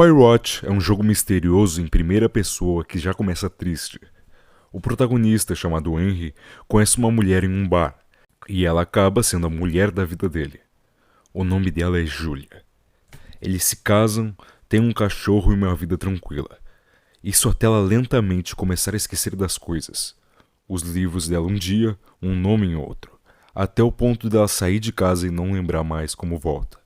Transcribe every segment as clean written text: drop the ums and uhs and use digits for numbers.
Firewatch é um jogo misterioso em primeira pessoa que já começa triste. O protagonista, chamado Henry, conhece uma mulher em um bar, e ela acaba sendo a mulher da vida dele. O nome dela é Julia. Eles se casam, têm um cachorro e uma vida tranquila. Isso até ela lentamente começar a esquecer das coisas. Os livros dela um dia, um nome em outro, até o ponto dela sair de casa e não lembrar mais como volta.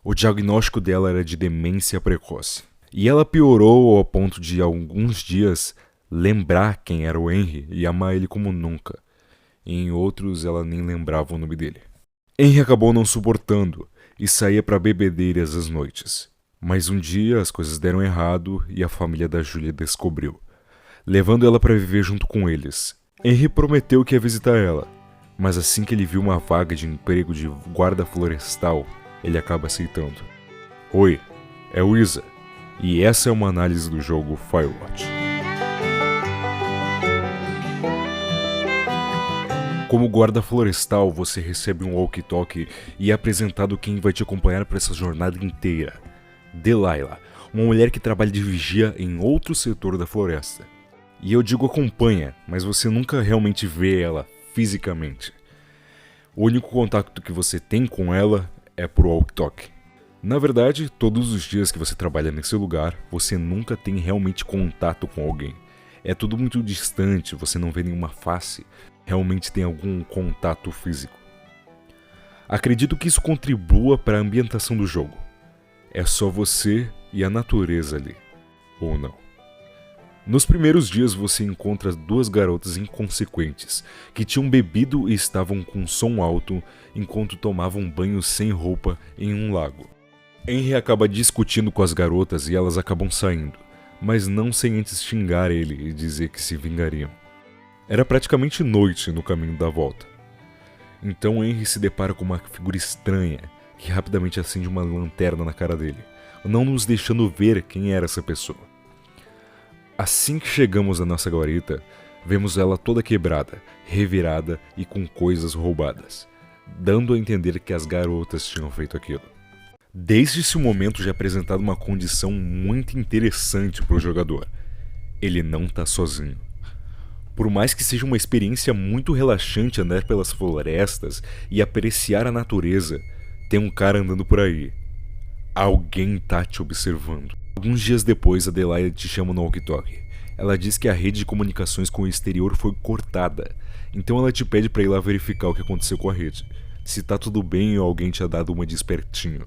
O diagnóstico dela era de demência precoce. E ela piorou ao ponto de, alguns dias, lembrar quem era o Henry e amar ele como nunca. E em outros, ela nem lembrava o nome dele. Henry acabou não suportando e saía para bebedeiras às noites. Mas um dia as coisas deram errado e a família da Julia descobriu, levando ela para viver junto com eles. Henry prometeu que ia visitar ela, mas assim que ele viu uma vaga de emprego de guarda florestal, ele acaba aceitando. Oi, é o Isa, e essa é uma análise do jogo Firewatch. Como guarda florestal, você recebe um walkie-talkie e é apresentado quem vai te acompanhar por essa jornada inteira. Delilah, uma mulher que trabalha de vigia em outro setor da floresta. E eu digo acompanha, mas você nunca realmente vê ela fisicamente. O único contato que você tem com ela é por walkie-talkie. Na verdade, todos os dias que você trabalha nesse lugar, você nunca tem realmente contato com alguém. É tudo muito distante, você não vê nenhuma face, realmente tem algum contato físico. Acredito que isso contribua para a ambientação do jogo. É só você e a natureza ali, ou não. Nos primeiros dias você encontra duas garotas inconsequentes que tinham bebido e estavam com som alto enquanto tomavam banho sem roupa em um lago. Henry acaba discutindo com as garotas e elas acabam saindo, mas não sem antes xingar ele e dizer que se vingariam. Era praticamente noite no caminho da volta. Então Henry se depara com uma figura estranha que rapidamente acende uma lanterna na cara dele, não nos deixando ver quem era essa pessoa. Assim que chegamos à nossa guarita, vemos ela toda quebrada, revirada e com coisas roubadas, dando a entender que as garotas tinham feito aquilo. Desde esse momento já é apresentado uma condição muito interessante para o jogador. Ele não está sozinho. Por mais que seja uma experiência muito relaxante andar pelas florestas e apreciar a natureza, tem um cara andando por aí. Alguém tá te observando. Alguns dias depois, a Delilah te chama no walkie-talkie. Ela diz que a rede de comunicações com o exterior foi cortada, então ela te pede para ir lá verificar o que aconteceu com a rede, se tá tudo bem ou alguém tinha dado uma de espertinho.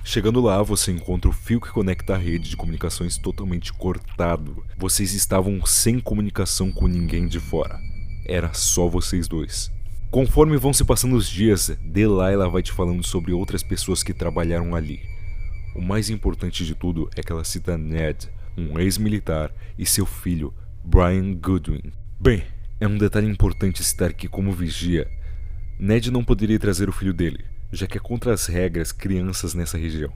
Chegando lá, você encontra o fio que conecta a rede de comunicações totalmente cortado. Vocês estavam sem comunicação com ninguém de fora. Era só vocês dois. Conforme vão se passando os dias, Delilah vai te falando sobre outras pessoas que trabalharam ali. O mais importante de tudo é que ela cita Ned, um ex-militar, e seu filho, Brian Goodwin. Bem, é um detalhe importante citar que, como vigia, Ned não poderia trazer o filho dele, já que é contra as regras crianças nessa região.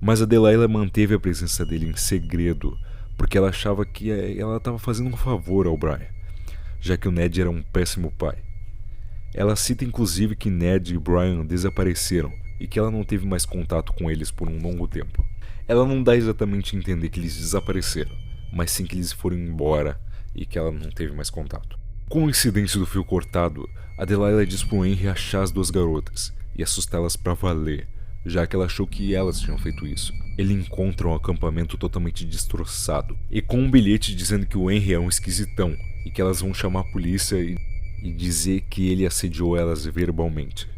Mas a Delilah manteve a presença dele em segredo, porque ela achava que ela estava fazendo um favor ao Brian, já que o Ned era um péssimo pai. Ela cita inclusive que Ned e Brian desapareceram e que ela não teve mais contato com eles por um longo tempo. Ela não dá exatamente a entender que eles desapareceram, mas sim que eles foram embora e que ela não teve mais contato. Com o incidente do fio cortado, a Delilah diz pro Henry achar as duas garotas e assustá-las pra valer, já que ela achou que elas tinham feito isso. Ele encontra um acampamento totalmente destroçado e com um bilhete dizendo que o Henry é um esquisitão e que elas vão chamar a polícia e dizer que ele assediou elas verbalmente.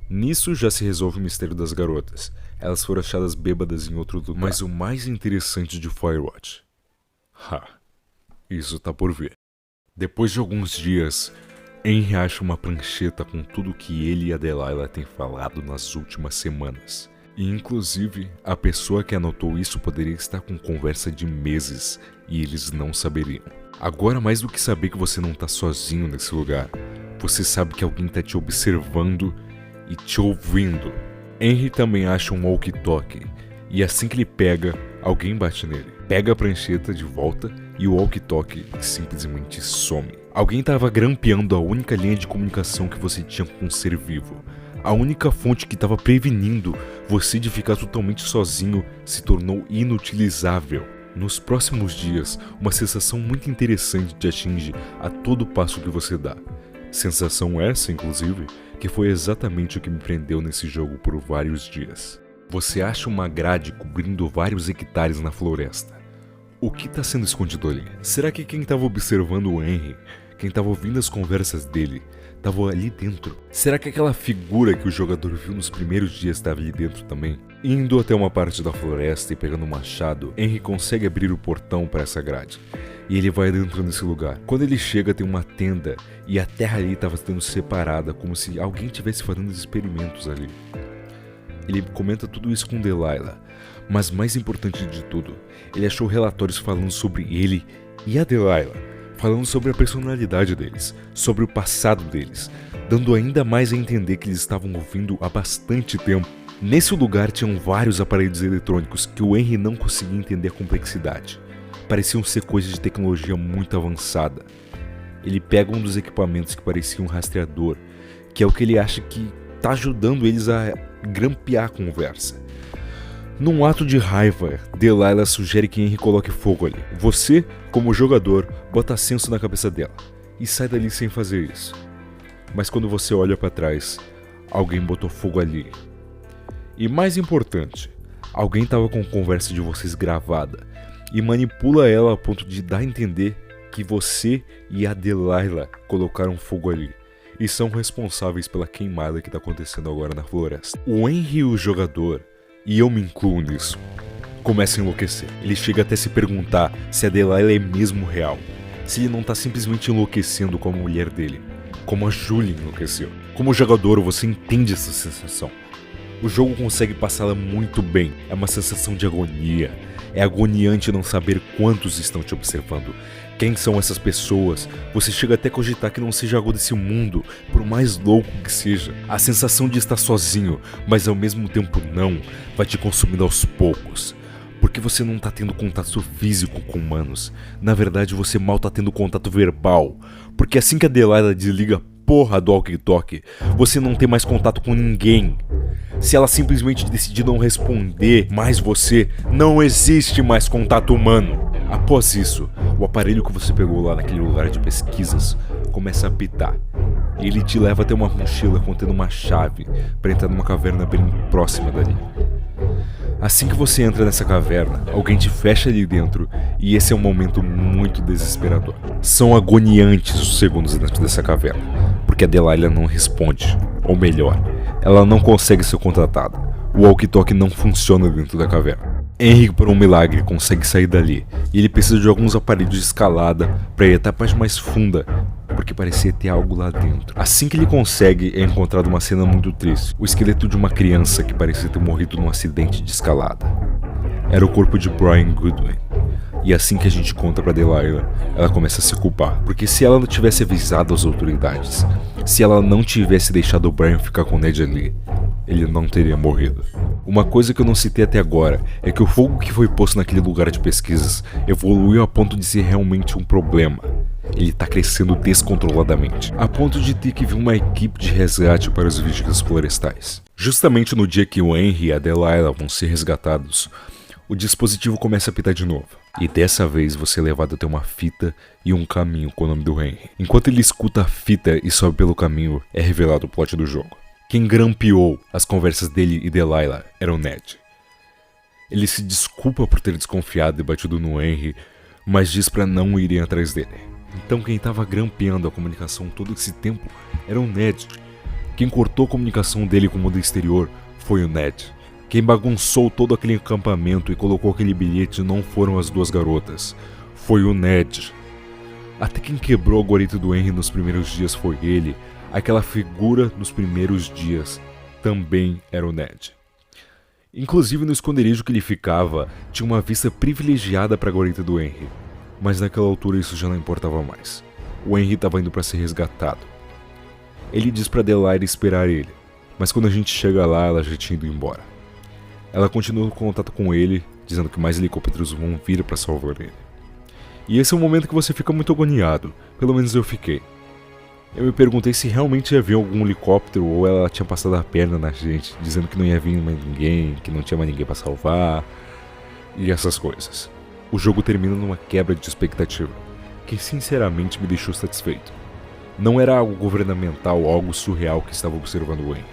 Nisso já se resolve o mistério das garotas. Elas foram achadas bêbadas em outro lugar. Mas o mais interessante de Firewatch... isso tá por ver. Depois de alguns dias, Henry acha uma prancheta com tudo que ele e a Delilah têm falado nas últimas semanas. E inclusive, a pessoa que anotou isso poderia estar com conversa de meses e eles não saberiam. Agora, mais do que saber que você não tá sozinho nesse lugar, você sabe que alguém tá te observando e te ouvindo. Henry também acha um walkie-talkie e assim que ele pega, alguém bate nele. Pega a prancheta de volta e o walkie-talkie simplesmente some. Alguém estava grampeando a única linha de comunicação que você tinha com um ser vivo. A única fonte que estava prevenindo você de ficar totalmente sozinho se tornou inutilizável. Nos próximos dias, uma sensação muito interessante te atinge a todo passo que você dá. Sensação essa, inclusive, que foi exatamente o que me prendeu nesse jogo por vários dias. Você acha uma grade cobrindo vários hectares na floresta. O que está sendo escondido ali? Será que quem estava observando o Henry, quem estava ouvindo as conversas dele, estava ali dentro? Será que aquela figura que o jogador viu nos primeiros dias estava ali dentro também? Indo até uma parte da floresta e pegando um machado, Henry consegue abrir o portão para essa grade. E ele vai dentro desse lugar. Quando ele chega, tem uma tenda e a terra ali estava sendo separada, como se alguém estivesse fazendo experimentos ali. Ele comenta tudo isso com Delilah, mas mais importante de tudo, ele achou relatórios falando sobre ele e a Delilah, falando sobre a personalidade deles, sobre o passado deles, dando ainda mais a entender que eles estavam ouvindo há bastante tempo. Nesse lugar tinham vários aparelhos eletrônicos que o Henry não conseguia entender a complexidade. Pareciam ser coisas de tecnologia muito avançada. Ele pega um dos equipamentos que parecia um rastreador, que é o que ele acha que está ajudando eles a grampear a conversa. Num ato de raiva, Delilah sugere que Henry coloque fogo ali. Você, como jogador, bota senso na cabeça dela e sai dali sem fazer isso. Mas quando você olha para trás, alguém botou fogo ali. E mais importante, alguém estava com a conversa de vocês gravada e manipula ela a ponto de dar a entender que você e a Delilah colocaram fogo ali e são responsáveis pela queimada que está acontecendo agora na floresta. O Henry, o jogador, e eu me incluo nisso, começa a enlouquecer. Ele chega até se perguntar se a Delilah é mesmo real, se ele não está simplesmente enlouquecendo como a mulher dele, como a Julie enlouqueceu. Como jogador, você entende essa sensação. O jogo consegue passá-la muito bem. É uma sensação de agonia. É agoniante não saber quantos estão te observando. Quem são essas pessoas? Você chega até a cogitar que não seja algo desse mundo, por mais louco que seja. A sensação de estar sozinho, mas ao mesmo tempo não, vai te consumindo aos poucos. Porque você não está tendo contato físico com humanos. Na verdade, você mal está tendo contato verbal. Porque assim que a Delilah desliga a porra do walkie-talkie, você não tem mais contato com ninguém. Se ela simplesmente decidir não responder mais você, não existe mais contato humano. Após isso, o aparelho que você pegou lá naquele lugar de pesquisas começa a apitar. E ele te leva até uma mochila contendo uma chave para entrar numa caverna bem próxima dali. Assim que você entra nessa caverna, alguém te fecha ali dentro e esse é um momento muito desesperador. São agoniantes os segundos dentro dessa caverna, porque a Delilah não responde, ou melhor, ela não consegue ser contratada. O walkie-talkie não funciona dentro da caverna. Henry, por um milagre, consegue sair dali e ele precisa de alguns aparelhos de escalada para ir até a parte mais funda, porque parecia ter algo lá dentro. Assim que ele consegue, é encontrado uma cena muito triste. O esqueleto de uma criança que parecia ter morrido num acidente de escalada. Era o corpo de Brian Goodwin. E assim que a gente conta pra Delilah, ela começa a se culpar. Porque se ela não tivesse avisado as autoridades, se ela não tivesse deixado o Brian ficar com o Ned ali, ele não teria morrido. Uma coisa que eu não citei até agora é que o fogo que foi posto naquele lugar de pesquisas evoluiu a ponto de ser realmente um problema. Ele está crescendo descontroladamente, a ponto de ter que vir uma equipe de resgate para os vigias florestais. Justamente no dia que o Henry e a Delilah vão ser resgatados, o dispositivo começa a apitar de novo. E dessa vez você é levado até uma fita e um caminho com o nome do Henry. Enquanto ele escuta a fita e sobe pelo caminho, é revelado o plot do jogo. Quem grampeou as conversas dele e Delilah era o Ned. Ele se desculpa por ter desconfiado e batido no Henry, mas diz para não irem atrás dele. Então quem estava grampeando a comunicação todo esse tempo era o Ned. Quem cortou a comunicação dele com o mundo exterior foi o Ned. Quem bagunçou todo aquele acampamento e colocou aquele bilhete não foram as duas garotas, foi o Ned. Até quem quebrou a guarita do Henry nos primeiros dias foi ele. Aquela figura nos primeiros dias também era o Ned. Inclusive no esconderijo que ele ficava, tinha uma vista privilegiada para a guarita do Henry. Mas naquela altura isso já não importava mais. O Henry estava indo para ser resgatado. Ele diz para Delilah esperar ele, mas quando a gente chega lá, ela já tinha ido embora. Ela continua em contato com ele, dizendo que mais helicópteros vão vir para salvar ele. E esse é um momento que você fica muito agoniado, pelo menos eu fiquei. Eu me perguntei se realmente ia vir algum helicóptero ou ela tinha passado a perna na gente, dizendo que não ia vir mais ninguém, que não tinha mais ninguém pra salvar e essas coisas. O jogo termina numa quebra de expectativa, que sinceramente me deixou satisfeito. Não era algo governamental ou algo surreal que estava observando o Henry.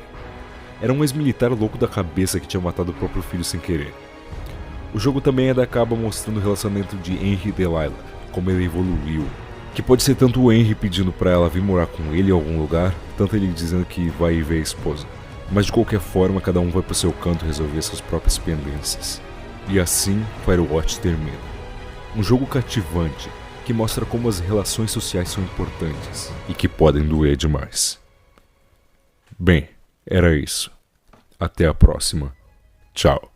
Era um ex-militar louco da cabeça que tinha matado o próprio filho sem querer. O jogo também ainda acaba mostrando o relacionamento de Henry e Delilah, como ele evoluiu. Que pode ser tanto o Henry pedindo pra ela vir morar com ele em algum lugar, tanto ele dizendo que vai ver a esposa. Mas de qualquer forma, cada um vai pro seu canto resolver suas próprias pendências. E assim, Firewatch termina. Um jogo cativante, que mostra como as relações sociais são importantes e que podem doer demais. Bem, era isso. Até a próxima. Tchau.